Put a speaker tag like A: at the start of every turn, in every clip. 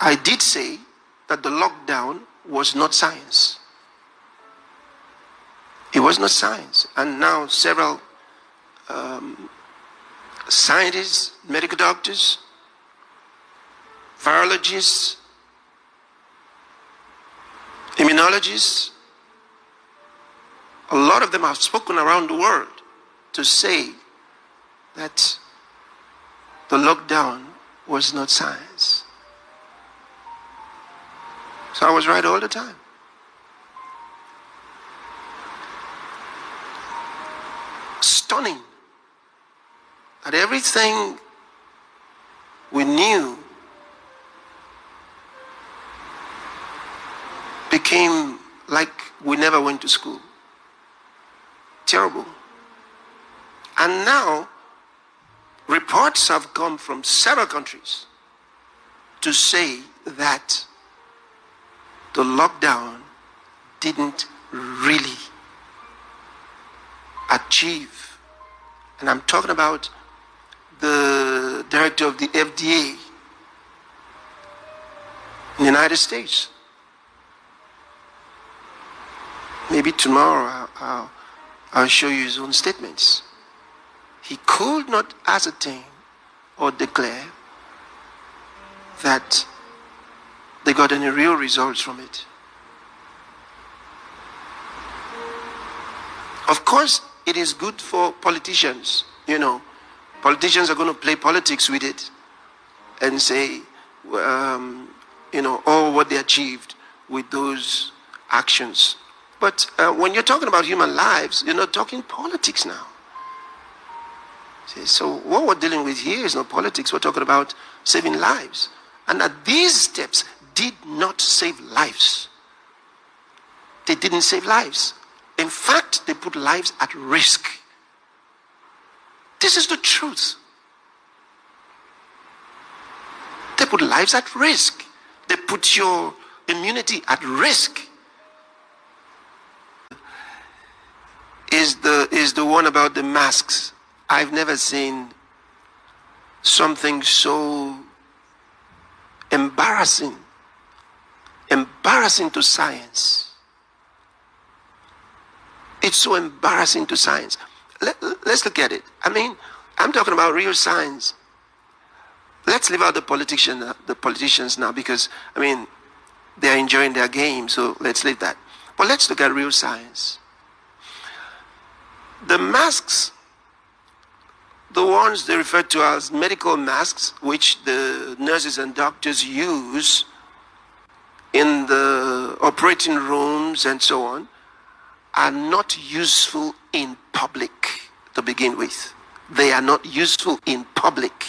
A: I did say that the lockdown was not science. It was not science. And now several scientists, medical doctors, virologists, immunologists, a lot of them have spoken around the world to say that the lockdown was not science. So I was right all the time. Stunning that everything we knew became like we never went to school. Terrible. And now, reports have come from several countries to say that the lockdown didn't really achieve. And I'm talking about the director of the FDA in the United States. Maybe tomorrow I'll show you his own statements. He could not ascertain or declare that they got any real results from it. Of course, it is good for politicians. You know, politicians are going to play politics with it and say, all what they achieved with those actions. But when you're talking about human lives, you're not talking politics now. See, so what we're dealing with here is not politics. We're talking about saving lives. And that these steps did not save lives. They didn't save lives. In fact, they put lives at risk. This is the truth. They put lives at risk. They put your immunity at risk. Is the one about the masks. I've never seen something so embarrassing to science. It's so embarrassing to science. Let's look at it. I mean, I'm talking about real science. Let's leave out the politicians now, because, I mean, they're enjoying their game, so let's leave that. But let's look at real science. The masks, the ones they refer to as medical masks, which the nurses and doctors use in the operating rooms and so on, are not useful in public to begin with. They are not useful in public.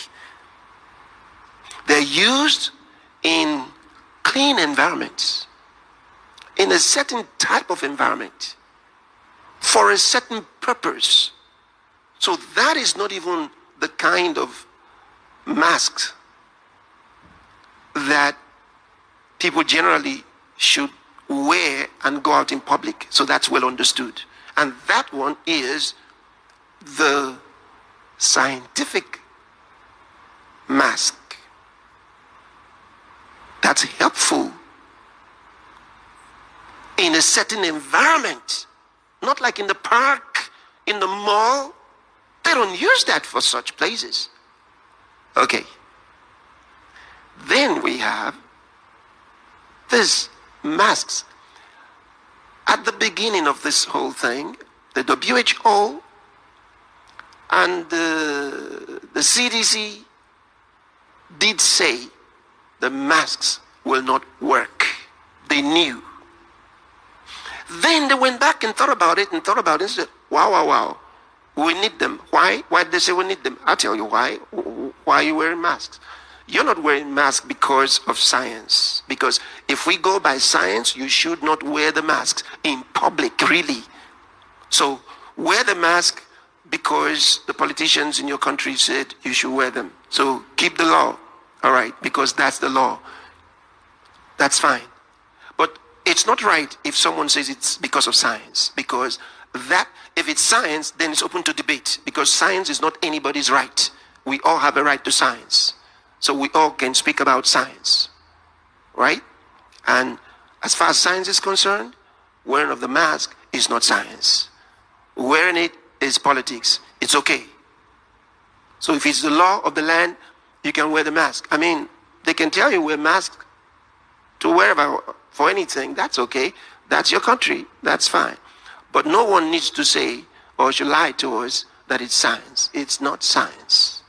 A: They're used in clean environments, in a certain type of environment, for a certain purpose. So that is not even the kind of masks that people generally should wear and go out in public. So that's well understood. And that one is the scientific mask. That's helpful in a certain environment. Not like in the park, in the mall. They don't use that for such places. Okay. Then we have these masks. At the beginning of this whole thing, the WHO and the CDC did say the masks will not work. They knew. Then they went back and thought about it and said, wow. We need them. Why? Why did they say we need them? I'll tell you why. Why are you wearing masks? You're not wearing masks because of science. Because if we go by science, you should not wear the masks in public, really. So wear the mask because the politicians in your country said you should wear them. So keep the law, all right, because that's the law. That's fine. But it's not right if someone says it's because of science, because that, if it's science, then it's open to debate, because science is not anybody's right. We all have a right to science. So we all can speak about science. right? And as far as science is concerned, wearing of the mask is not science. Wearing it is politics. It's okay. So if it's the law of the land, you can wear the mask. I mean, they can tell you wear mask to wherever for anything. That's okay. That's your country. That's fine. But no one needs to say or should lie to us that it's science. It's not science.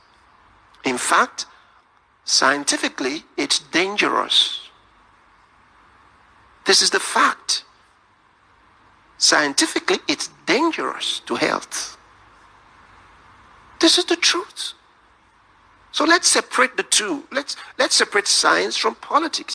A: In fact, scientifically, it's dangerous. This is the fact. Scientifically, it's dangerous to health. This is the truth. So let's separate the two. Let's separate science from politics.